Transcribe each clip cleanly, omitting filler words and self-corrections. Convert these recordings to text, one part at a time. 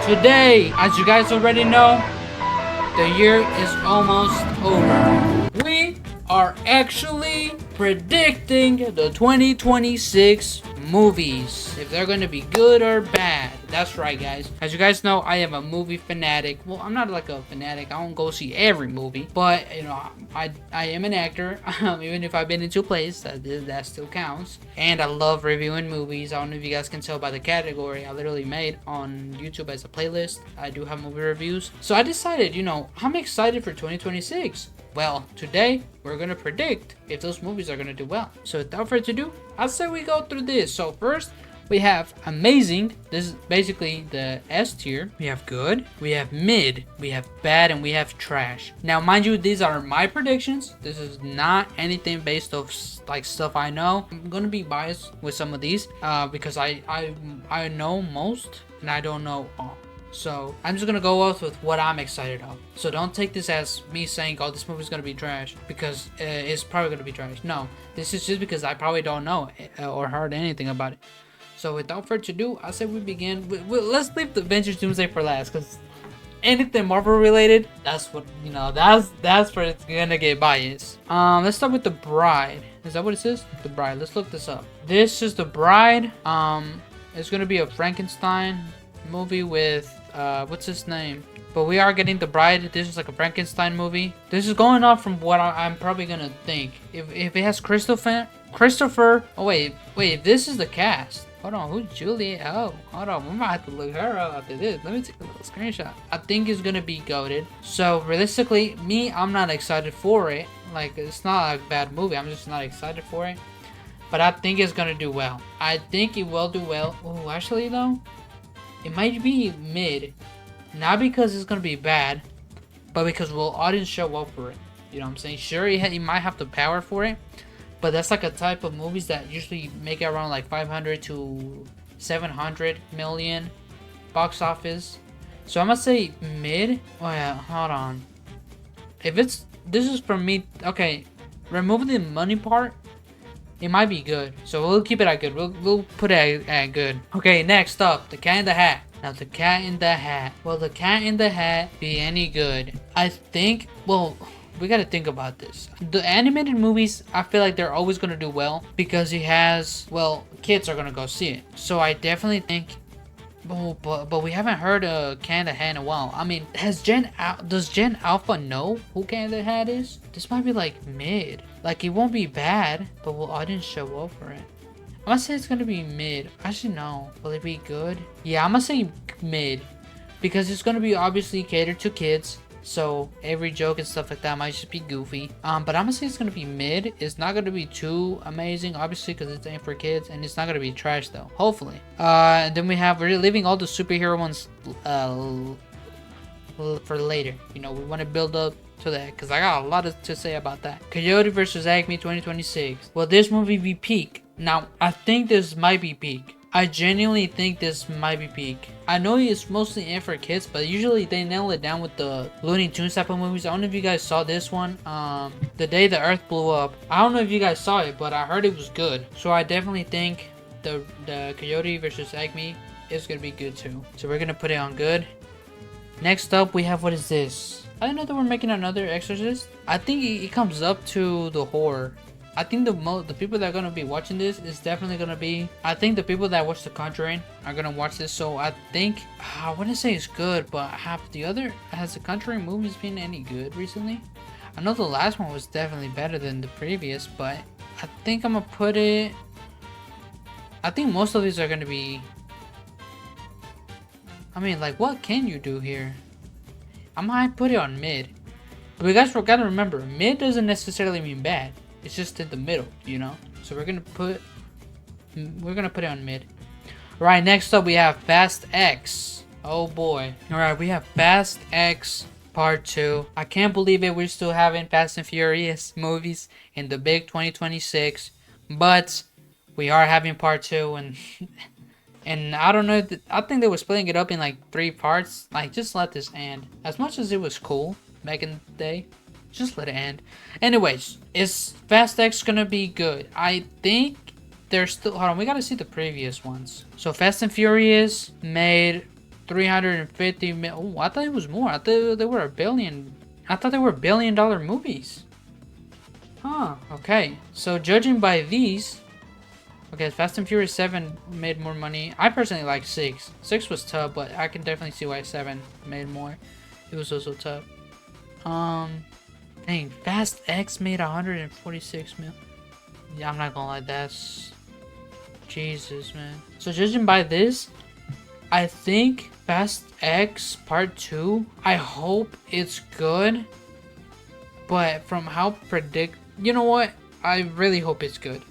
Today, as you guys already know, the year is almost over. We are actually predicting the 2026 movies, if they're gonna be good or bad. That's right, guys. As you guys know, I am a movie fanatic. Well, I'm not like a fanatic. I don't go see every movie, but you know, I am an actor. Even if I've been into plays, that still counts. And I love reviewing movies. I don't know if you guys can tell by the category I literally made on YouTube as a playlist. I do have movie reviews. So I decided, I'm excited for 2026. Well, today we're gonna predict if those movies are gonna do well. So without further ado, I say we go through this. So first, we have amazing. This is basically the S tier. We have good, we have mid, we have bad, and we have trash. Now, mind you, these are my predictions. This is not anything based off like stuff I know. I'm gonna be biased with some of these because I know most and I don't know all. So I'm just gonna go off with what I'm excited of. So don't take this as me saying, "Oh, this movie's gonna be trash," because it's probably gonna be trash. No, this is just because I probably don't know or heard anything about it. So without further ado, I say we begin. Let's leave the Avengers Doomsday for last, because anything Marvel related, that's what That's where it's gonna get biased. Let's start with The Bride. Is that what it says? The Bride. Let's look this up. This is The Bride. It's gonna be a Frankenstein movie with what's his name? But we are getting The Bride. This is like a Frankenstein movie. This is going off from what I'm probably gonna think. If it has Christopher. Oh wait. This is the cast. Hold on, who's Juliet? Oh, hold on. We might have to look her up after this. Let me take a little screenshot. I think it's gonna be goated. So realistically, I'm not excited for it. Like, it's not a bad movie. I'm just not excited for it. But I think it's gonna do well. I think it will do well. Oh, actually though, it might be mid. Not because it's gonna be bad, but because will audience show up for it. You know what I'm saying? Sure, he might have the power for it, but that's like a type of movies that usually make it around like 500 to 700 million box office. So I'm gonna say mid. Oh yeah, hold on. This is for me. Okay, remove the money part. It might be good, so we'll keep it at good. We'll put it at good. Okay, next up, The Cat in the Hat. Now, The Cat in the Hat. Will The Cat in the Hat be any good? I think. Well, we gotta think about this. The animated movies, I feel like they're always gonna do well because it has. Well, kids are gonna go see it. So I definitely think. Oh, but we haven't heard of Cat in the Hat in a while. I mean, does Gen Alpha know who Cat in the Hat is? This might be like mid. Like, it won't be bad, but will audience show up for it? I'm gonna say it's gonna be mid. Actually, no. Will it be good? Yeah, I'm gonna say mid because it's gonna be obviously catered to kids. So every joke and stuff like that might just be goofy. But I'm gonna say it's gonna be mid. It's not gonna be too amazing, obviously, because it's aimed for kids, and it's not gonna be trash though. Hopefully. And then we're leaving all the superhero ones for later. We want to build up to that because I got a lot to say about that. Coyote vs. Acme 2026. Will this movie be peak? Now, I think this might be peak. I genuinely think this might be peak. I know it's mostly in for kids, but usually they nail it down with the Looney Tunes type of movies. I don't know if you guys saw this one. The Day the Earth Blew Up. I don't know if you guys saw it, but I heard it was good. So I definitely think the Coyote vs. Acme is gonna be good too. So we're gonna put it on good. Next up, we have, what is this? I didn't know that we're making another Exorcist. I think it comes up to the horror. I think the people that are gonna be watching this is definitely gonna be. I think the people that watch The Conjuring are gonna watch this. So I think I wouldn't say it's good, but has the Conjuring movies been any good recently? I know the last one was definitely better than the previous, but I think I'm gonna put it. I think most of these are gonna be. I mean, like, what can you do here? I might put it on mid, but you guys gotta remember, mid doesn't necessarily mean bad. It's just in the middle, So we're gonna put it on mid. All right, next up we have Fast X. Oh boy. All right, we have Fast X Part 2. I can't believe it. We're still having Fast and Furious movies in the big 2026, but we are having Part 2, and I don't know. I think they were splitting it up in like 3 parts. Like, just let this end. As much as it was cool back in the day, just let it end. Anyways, is Fast X gonna be good? I think there's still. Hold on, we gotta see the previous ones. So Fast and Furious made 350 mil. Oh, I thought it was more. I thought they were a billion. I thought they were billion-dollar movies. Huh. Okay. So judging by these, okay, Fast and Furious 7 made more money. I personally like 6. 6 was tough, but I can definitely see why 7 made more. It was also tough. Dang, Fast X made 146 mil. Yeah, I'm not gonna lie, that's Jesus, man. So judging by this, I think Fast X Part 2, I hope it's good. But from how you know what? I really hope it's good.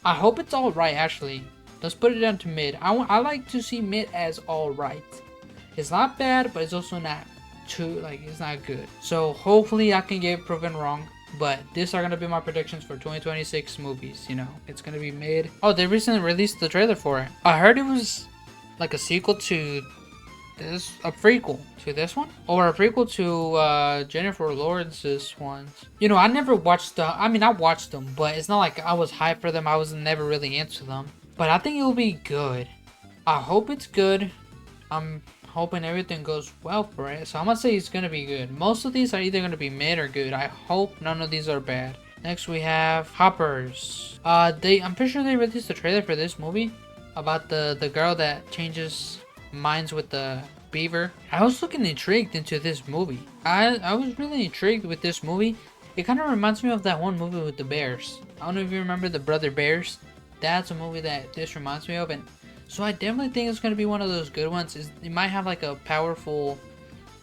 I hope it's alright, actually. Let's put it down to mid. I like to see mid as alright. It's not bad, but it's also not too, like, it's not good. So hopefully I can get proven wrong. But these are going to be my predictions for 2026 movies, you know. It's going to be mid. Oh, they recently released the trailer for it. I heard it was like a sequel to this, a prequel to this one, or a prequel to Jennifer Lawrence's ones. You know, I never watched the, I mean, I watched them, but it's not like I was hyped for them. I was never really into them. But I think it'll be good. I hope it's good. I'm hoping everything goes well for it. So I'm gonna say it's gonna be good. Most of these are either gonna be mid or good. I hope none of these are bad. Next we have Hoppers. I'm pretty sure they released the trailer for this movie about the girl that changes minds with the beaver. I was looking intrigued into this movie. I was really intrigued with this movie. It kind of reminds me of that one movie with the bears. I don't know if you remember the Brother Bears. That's a movie that this reminds me of, and so I definitely think it's going to be one of those good ones. It might have like a powerful,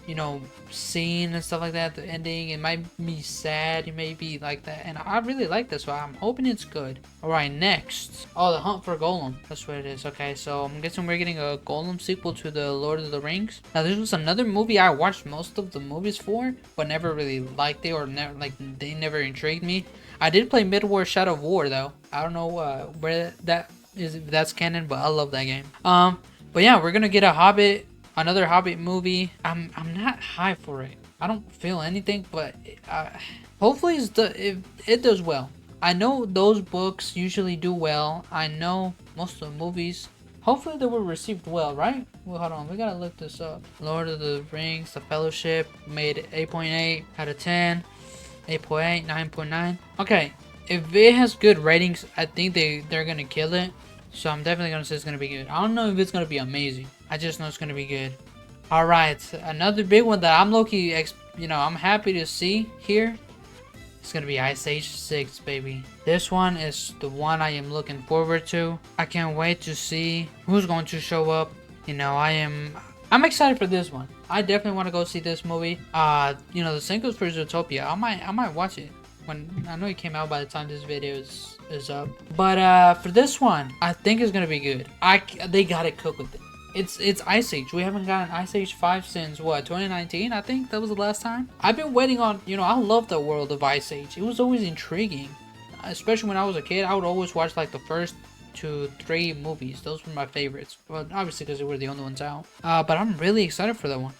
you know, scene and stuff like that. The ending, it might be sad, it may be like that. And I really like this, so I'm hoping it's good. Alright, next. Oh, The Hunt for Golem. That's what it is. Okay, so I'm guessing we're getting a Golem sequel to the Lord of the Rings. Now, this was another movie I watched most of the movies for, but never really liked it, or never, like, they never intrigued me. I did play Mid-War Shadow of War, though. I don't know where that is, if that's canon, but I love that game. But yeah, we're gonna get a Hobbit, another Hobbit movie. I'm not high for it. I don't feel anything, but hopefully it does well. I know those books usually do well. I know most of the movies, hopefully they were received well, right? Well, hold on, we gotta look this up. Lord of the Rings, The Fellowship made 8.8 out of 10, 8.8, 9.9. Okay, if it has good ratings, I think they're gonna kill it. So I'm definitely gonna say it's gonna be good. I don't know if it's gonna be amazing. I just know it's gonna be good. All right, another big one that I'm low-key, you know, I'm happy to see here. It's gonna be Ice Age 6, baby. This one is the one I am looking forward to. I can't wait to see who's going to show up. You know, I'm excited for this one. I definitely want to go see this movie. You know, the same goes for Zootopia. I might watch it when, I know it came out by the time this video is up. But for this one, I think it's gonna be good. They gotta cook with it. It's Ice Age. We haven't gotten Ice Age 5 since what, 2019? I think that was the last time. I've been waiting on, you know, I love the world of Ice Age. It was always intriguing, especially when I was a kid. I would always watch like the first 2-3 movies. Those were my favorites. Well, obviously because they were the only ones out. But I'm really excited for that one.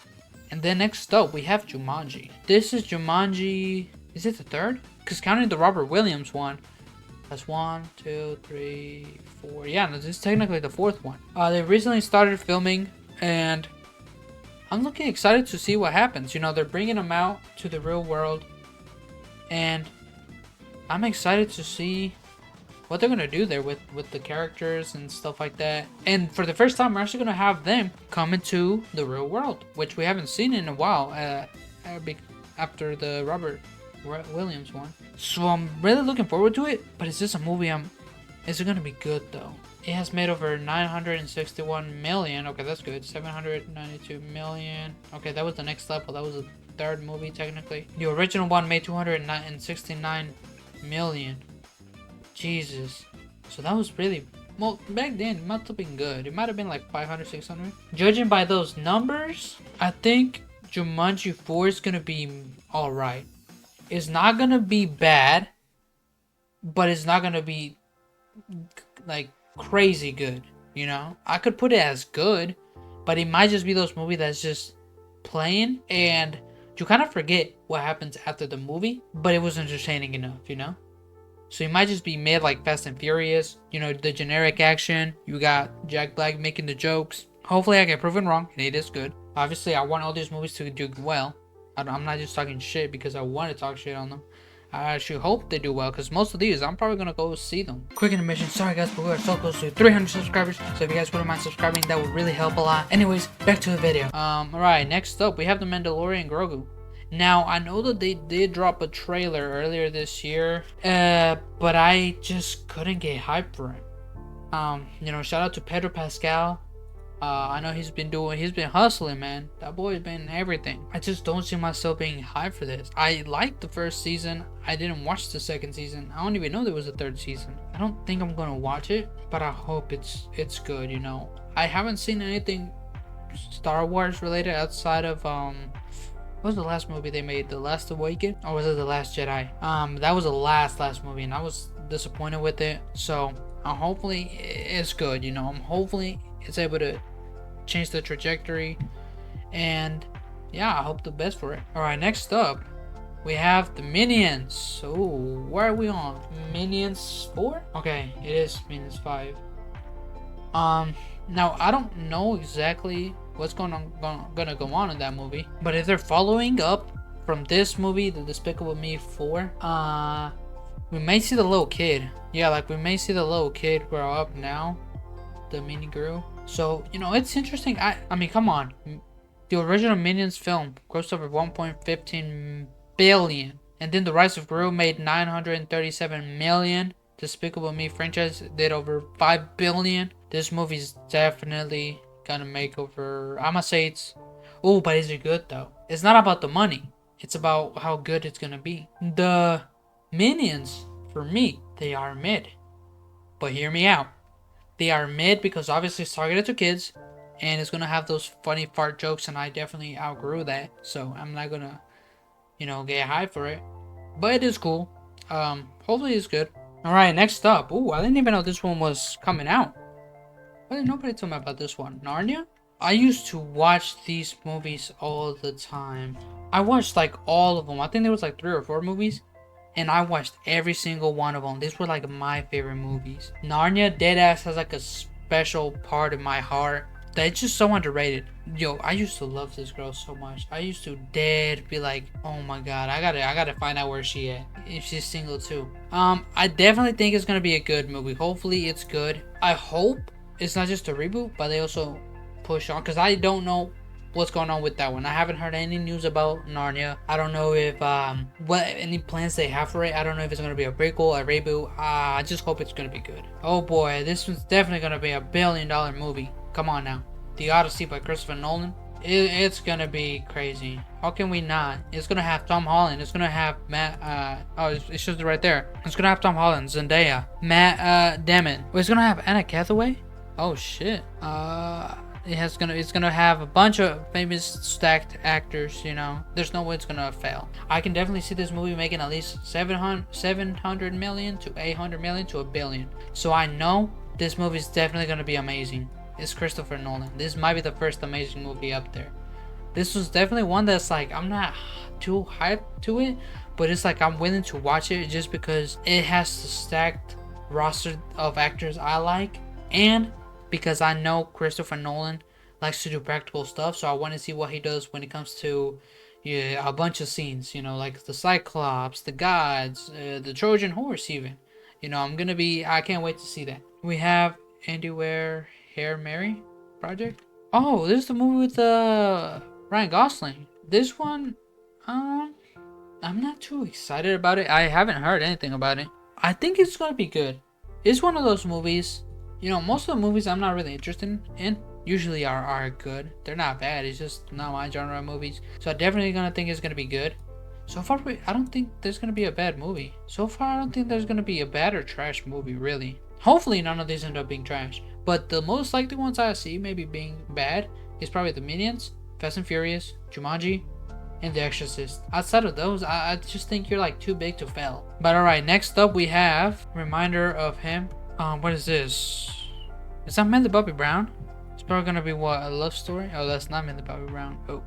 And then next up, we have Jumanji. This is Jumanji. Is it the third? Because counting the Robert Williams one, that's 1, 2, 3, 4. Yeah, no, this is technically the fourth one. They recently started filming, and I'm looking excited to see what happens. You know, they're bringing them out to the real world, and I'm excited to see what they're gonna do there with the characters and stuff like that. And for the first time, we're actually gonna have them come into the real world, which we haven't seen in a while. After the Robert Williams one. So I'm really looking forward to it, but it's just a movie is it gonna be good though? It has made over 961 million. Okay, that's good. 792 million. Okay, that was the next level. That was the third movie technically. The original one made 269 million. Jesus. So that was really, well, back then it must have been good. It might have been like 500, 600. Judging by those numbers, I think Jumanji 4 is gonna be alright. It's not gonna be bad, but it's not gonna be like crazy good, you know? I could put it as good, but it might just be those movies that's just playing and you kind of forget what happens after the movie, but it was entertaining enough, you know? So it might just be made like Fast and Furious, you know, the generic action. You got Jack Black making the jokes, Hopefully I get proven wrong and it is good. Obviously I want all these movies to do well. I'm not just talking shit because I want to talk shit on them. I actually hope they do well, because most of these I'm probably gonna go see them. Quick intermission, sorry guys, but we are so close to 300 subscribers, so if you guys wouldn't mind subscribing, that would really help a lot. Anyways, back to the video. Alright, next up we have The Mandalorian Grogu. Now, I know that they did drop a trailer earlier this year, but I just couldn't get hyped for it. You know, shout out to Pedro Pascal. I know he's been hustling, man. That boy's been everything. I just don't see myself being hyped for this. I liked the first season. I didn't watch the second season. I don't even know there was a third season. I don't think I'm gonna watch it, but I hope it's good, you know. I haven't seen anything Star Wars related outside of what was the last movie they made? The Last Awaken? Or was it The Last Jedi? That was the last movie, and I was disappointed with it. So hopefully it's good, you know. Hopefully it's able to change the trajectory, and yeah, I hope the best for it. All right, next up we have the Minions. So where are we on? Minions 4? Okay, it is Minions 5. Now I don't know exactly what's gonna go on in that movie, but if they're following up from this movie, the Despicable Me 4, we may see the little kid. Yeah, like we may see the little kid grow up now, the mini Gru. So, you know, it's interesting. I mean, come on. The original Minions film grossed over 1.15 billion. And then The Rise of Gru made 937 million. Despicable Me franchise did over 5 billion. This movie's definitely gonna make over, I'ma say it's, oh, but is it good though? It's not about the money. It's about how good it's gonna be. The Minions, for me, they are mid. But hear me out. They are mid because obviously it's targeted to kids, and it's gonna have those funny fart jokes, and I definitely outgrew that, so I'm not gonna, you know, get high for it. But it is cool. Hopefully it's good. Alright, next up. Ooh, I didn't even know this one was coming out. Why did nobody tell me about this one? Narnia? I used to watch these movies all the time. I watched like all of them. I think there was like 3 or 4 movies. And I watched every single one of them. These were like my favorite movies. Narnia deadass has like a special part in my heart that's just so underrated. Yo, I used to love this girl so much. I used to dead be like, oh my god, I gotta find out where she at. If she's single too. I definitely think it's gonna be a good movie. Hopefully it's good. I hope it's not just a reboot, but they also push on, because I don't know what's going on with that one. I haven't heard any news about Narnia. I don't know if any plans they have for it. I don't know if it's gonna be a prequel, a reboot. I just hope it's gonna be good. Oh boy, this one's definitely gonna be a $1 billion movie. Come on now. The Odyssey by Christopher Nolan. It's gonna be crazy. How can we not? It's gonna have Tom Holland. It's gonna have Matt. It shows it right there. It's gonna have Tom Holland, Zendaya, Matt Damon. Oh, it's gonna have Anna Hathaway. Oh shit. It's gonna have a bunch of famous stacked actors, you know. There's no way it's gonna fail. I can definitely see this movie making at least 700 million to 800 million to $1 billion. So I know this movie is definitely gonna be amazing. It's Christopher Nolan. This might be the first amazing movie up there. This was definitely one that's like, I'm not too hyped to it, but it's like I'm willing to watch it just because it has the stacked roster of actors I like, and because I know Christopher Nolan likes to do practical stuff, so I want to see what he does when it comes to a bunch of scenes, you know, like the Cyclops, the gods, the Trojan horse even. You know, I can't wait to see that. We have Anywhere Hair Mary project. Oh, this is the movie with Ryan Gosling. This one, I'm not too excited about it. I haven't heard anything about it. I think it's gonna be good. It's one of those movies, you know, most of the movies I'm not really interested in usually are good. They're not bad. It's just not my genre of movies. So I definitely gonna think it's gonna be good. So far, I don't think there's gonna be a bad movie. So far, I don't think there's gonna be a bad or trash movie, really. Hopefully none of these end up being trash. But the most likely ones I see maybe being bad is probably the Minions, Fast and Furious, Jumanji, and The Exorcist. Outside of those, I just think you're like too big to fail. But alright, next up we have Reminder of Him. What is this? Is that Millie Bobby Brown? It's probably gonna be what, a love story? Oh, that's not Millie Bobby Brown. Oh,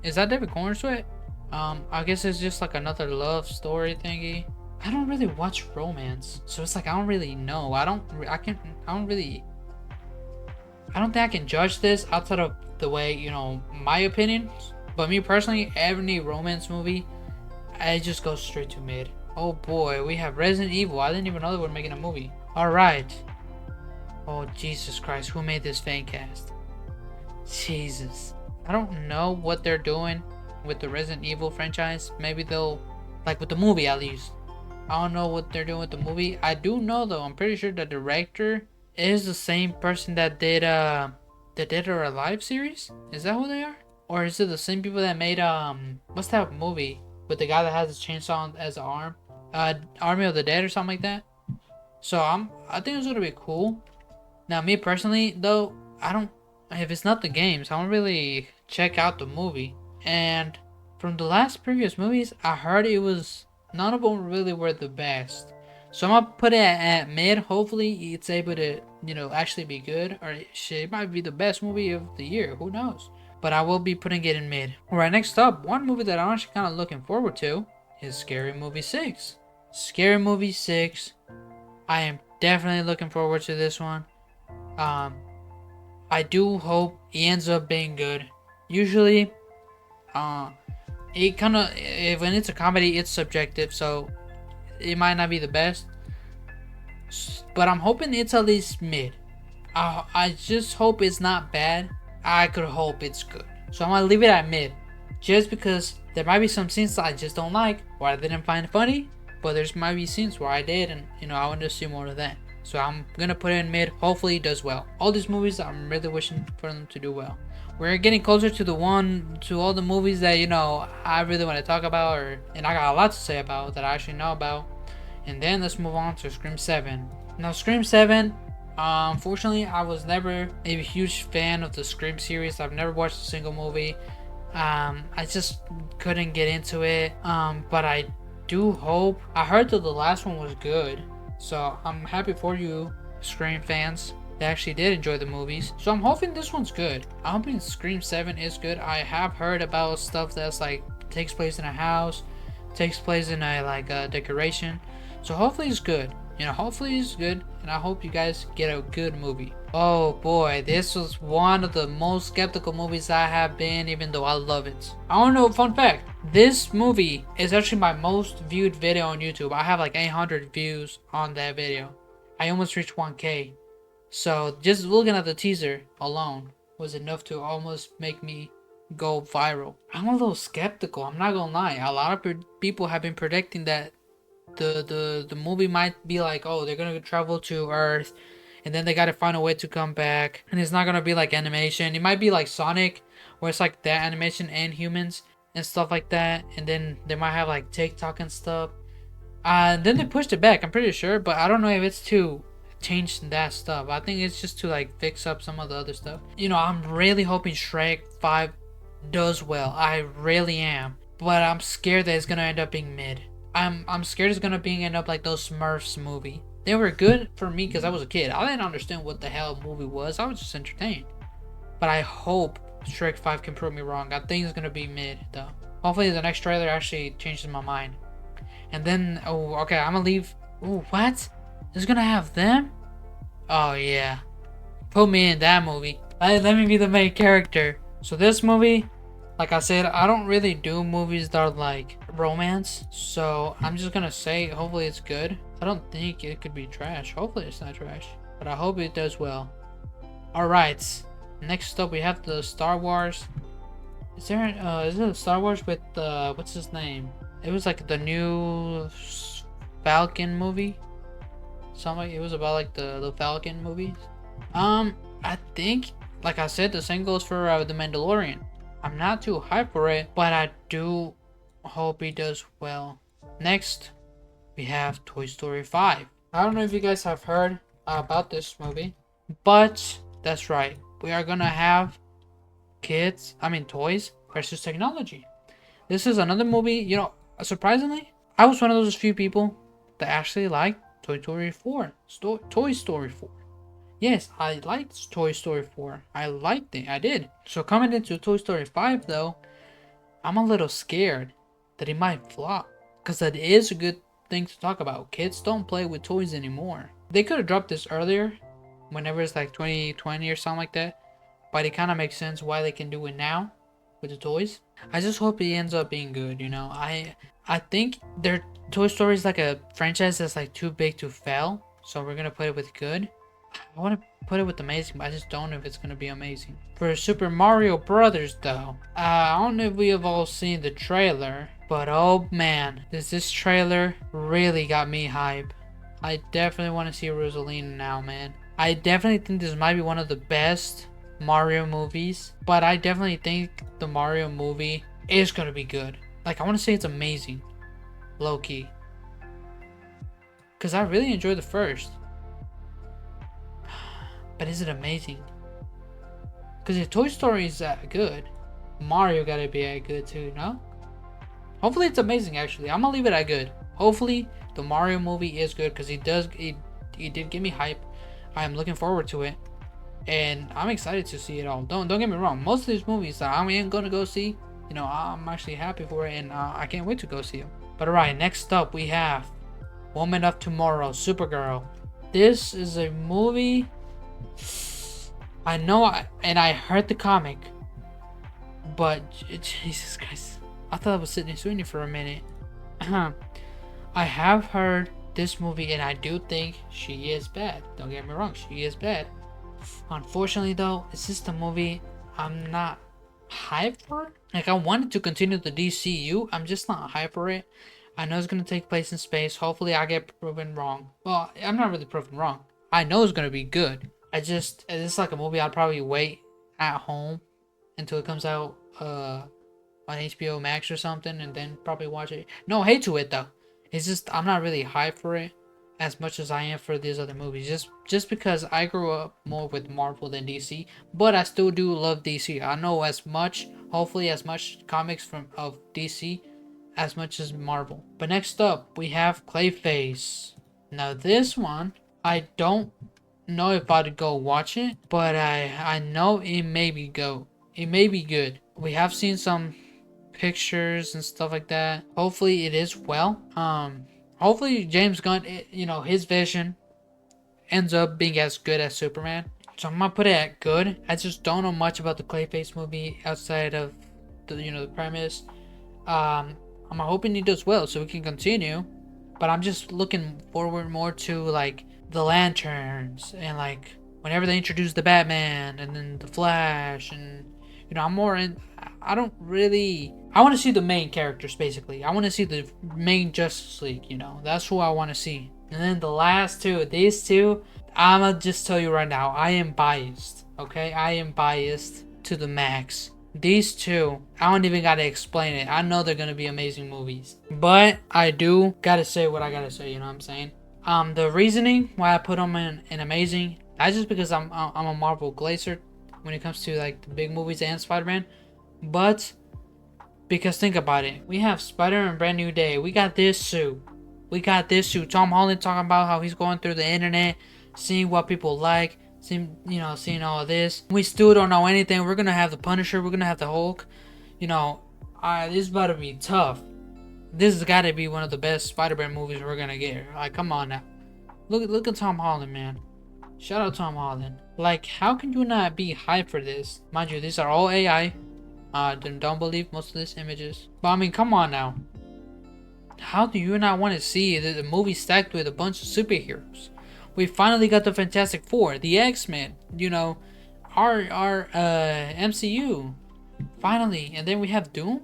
is that David Cornsweet? I guess it's just like another love story thingy. I don't really watch romance, so it's like I don't really know. I I don't think I can judge this outside of the way, my opinion. But me personally, every romance movie, I just go straight to mid. Oh boy, we have Resident Evil. I didn't even know they were making a movie. Alright. Oh Jesus Christ, who made this fan cast? Jesus. I don't know what they're doing with the Resident Evil franchise. Maybe they'll, like with the movie at least. I don't know what they're doing with the movie. I do know though, I'm pretty sure the director is the same person that did the Dead or Alive series. Is that who they are? Or is it the same people that made what's that movie with the guy that has his chainsaw as an arm? Army of the Dead or something like that. So I think it's gonna be cool. Now me personally though, if it's not the games, I don't really check out the movie. And from the last previous movies, I heard none of them really were the best. So I'm gonna put it at mid. Hopefully it's able to, actually be good, or it might be the best movie of the year. Who knows? But I will be putting it in mid. Alright, next up, one movie that I'm actually kind of looking forward to is Scary Movie 6. Scary Movie 6. I am definitely looking forward to this one. I do hope he ends up being good. Usually, it kind of, when it's a comedy, it's subjective, so it might not be the best. But I'm hoping it's at least mid. I just hope it's not bad. I could hope it's good. So I'm gonna leave it at mid. Just because there might be some scenes that I just don't like, or I didn't find funny. But there's might be scenes where I did, and I want to see more of that. So I'm gonna put it in mid. Hopefully it does well. All these movies, I'm really wishing for them to do well. We're getting closer to all the movies that I really want to talk about, and I got a lot to say about that I actually know about. And then let's move on to Scream 7. Now Scream 7, unfortunately I was never a huge fan of the Scream series. I've never watched a single movie. I just couldn't get into it. But I do hope. I heard that the last one was good, so I'm happy for you Scream fans that actually did enjoy the movies. So I'm hoping this one's good. I'm hoping Scream 7 is good. I have heard about stuff that's like takes place in a house, takes place in a decoration. So hopefully it's good. Hopefully it's good, and I hope you guys get a good movie. Oh boy, this was one of the most skeptical movies I have been, even though I love it. I don't know, fun fact, this movie is actually my most viewed video on YouTube. I have like 800 views on that video. I almost reached 1K. So just looking at the teaser alone was enough to almost make me go viral. I'm a little skeptical, I'm not gonna lie. A lot of people have been predicting that the movie might be like, oh, they're gonna travel to Earth, and then they gotta find a way to come back, and it's not gonna be like animation. It might be like Sonic, where it's like that animation and humans and stuff like that, and then they might have like TikTok and stuff. Then they pushed it back, I'm pretty sure, but I don't know if it's to change that stuff. I think it's just to like fix up some of the other stuff. I'm really hoping Shrek 5 does well. I really am, but I'm scared that it's gonna end up being mid. I'm scared it's gonna end up like those Smurfs movie. They were good for me because I was a kid. I didn't understand what the hell a movie was. I was just entertained. But I hope Shrek 5 can prove me wrong. I think it's gonna be mid though. Hopefully the next trailer actually changes my mind. And then, oh, okay, I'm gonna leave. Oh, what? It's gonna have them? Oh yeah. Put me in that movie. Let me be the main character. So this movie, like I said, I don't really do movies that are like romance, so I'm just gonna say hopefully it's good. I don't think it could be trash. Hopefully it's not trash, but I hope it does well. Alright, next up we have the Star Wars. Is it a Star Wars with what's his name? It was like the new Falcon movie. It was about like the Falcon movies. I think, like I said, the same goes for the Mandalorian. I'm not too hyped for it, but I do hope he does well. Next, we have Toy Story 5. I don't know if you guys have heard about this movie, but that's right. We are gonna have toys versus technology. This is another movie, surprisingly, I was one of those few people that actually liked Toy Story 4. Toy Story 4. Yes, I liked Toy Story 4. I liked it. I did. So coming into Toy Story 5 though, I'm a little scared that it might flop. Because that is a good thing to talk about. Kids don't play with toys anymore. They could have dropped this earlier, whenever it's like 2020 or something like that. But it kind of makes sense why they can do it now with the toys. I just hope it ends up being good, you know. I think their Toy Story is like a franchise that's like too big to fail. So we're gonna put it with good. I want to put it with amazing, but I just don't know if it's gonna be amazing. For Super Mario Brothers though, I don't know if we have all seen the trailer, but oh man, this trailer really got me hype. I definitely want to see Rosalina now, man. I definitely think this might be one of the best Mario movies, but I definitely think the Mario movie is gonna be good. Like, I want to say it's amazing, low key, because I really enjoyed the first. But is it amazing? Because if Toy Story is that good, Mario gotta be that good too, no? Hopefully it's amazing. Actually, I'm gonna leave it at good. Hopefully the Mario movie is good, because he did give me hype. I am looking forward to it, and I'm excited to see it all. Don't get me wrong. Most of these movies that I am gonna go see, you know, I'm actually happy for it, and I can't wait to go see them. But alright, next up we have Woman of Tomorrow, Supergirl. This is a movie. I know, and I heard the comic, but Jesus Christ, I thought I was Sydney Sweeney for a minute. I have heard this movie, and I do think she is bad. Don't get me wrong, she is bad. Unfortunately though, it's just a movie I'm not hyped for. Like, I wanted to continue the DCU, I'm just not hyped for it. I know it's gonna take place in space. Hopefully I get proven wrong. Well, I'm not really proven wrong. I know it's gonna be good. It's like a movie I'd probably wait at home until it comes out on HBO Max or something, and then probably watch it. No hate to it though. It's just I'm not really hyped for it as much as I am for these other movies. Just because I grew up more with Marvel than DC, but I still do love DC. I know as much, hopefully as much comics of DC as much as Marvel. But next up we have Clayface. Now this one, I don't know if I'd go watch it, but I know it may be good. We have seen some pictures and stuff like that. Hopefully it is well. Hopefully James Gunn, you know, his vision ends up being as good as Superman. So I'm gonna put it at good. I just don't know much about the Clayface movie outside of the premise. I'm hoping he does well so we can continue, but I'm just looking forward more to like the Lanterns, and like whenever they introduce the Batman and then the Flash, and I'm more in. I want to see the main characters basically. I want to see the main Justice League. That's who I want to see. And then the last two, these two, I'ma just tell you right now, I am biased. Okay, I am biased to the max. These two, I don't even gotta explain it. I know they're gonna be amazing movies, but I do gotta say what I gotta say. You know what I'm saying? The reasoning why I put them in amazing, not just because I'm a Marvel glazer when it comes to like the big movies and Spider-Man, but because think about it, we have Spider-Man Brand New Day. We got this suit. Tom Holland talking about how he's going through the internet, seeing what people like, seeing all of this. We still don't know anything. We're gonna have the Punisher. We're gonna have the Hulk. This is about to be tough. This has got to be one of the best Spider-Man movies we're gonna get. Like, come on now. Look at Tom Holland, man. Shout out Tom Holland. Like, how can you not be hyped for this? Mind you, these are all AI. Don't believe most of these images. But I mean, come on now. How do you not want to see the movie stacked with a bunch of superheroes? We finally got the Fantastic Four, the X-Men. Our MCU. Finally, and then we have Doom.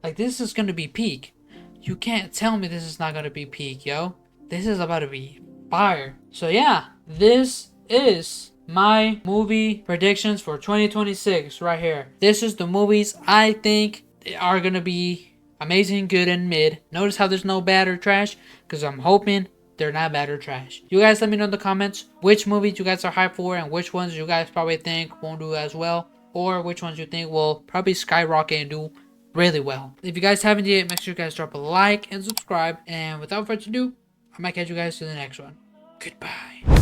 Like, this is gonna be peak. You can't tell me this is not gonna be peak, yo. This is about to be fire. So yeah, this is my movie predictions for 2026 right here. This is the movies I think are gonna be amazing, good, and mid. Notice how there's no bad or trash, because I'm hoping they're not bad or trash. You guys let me know in the comments which movies you guys are hyped for and which ones you guys probably think won't do as well, or which ones you think will probably skyrocket and do really well. If you guys haven't yet, make sure you guys drop a like and subscribe. And without further ado, I might catch you guys to the next one. Goodbye.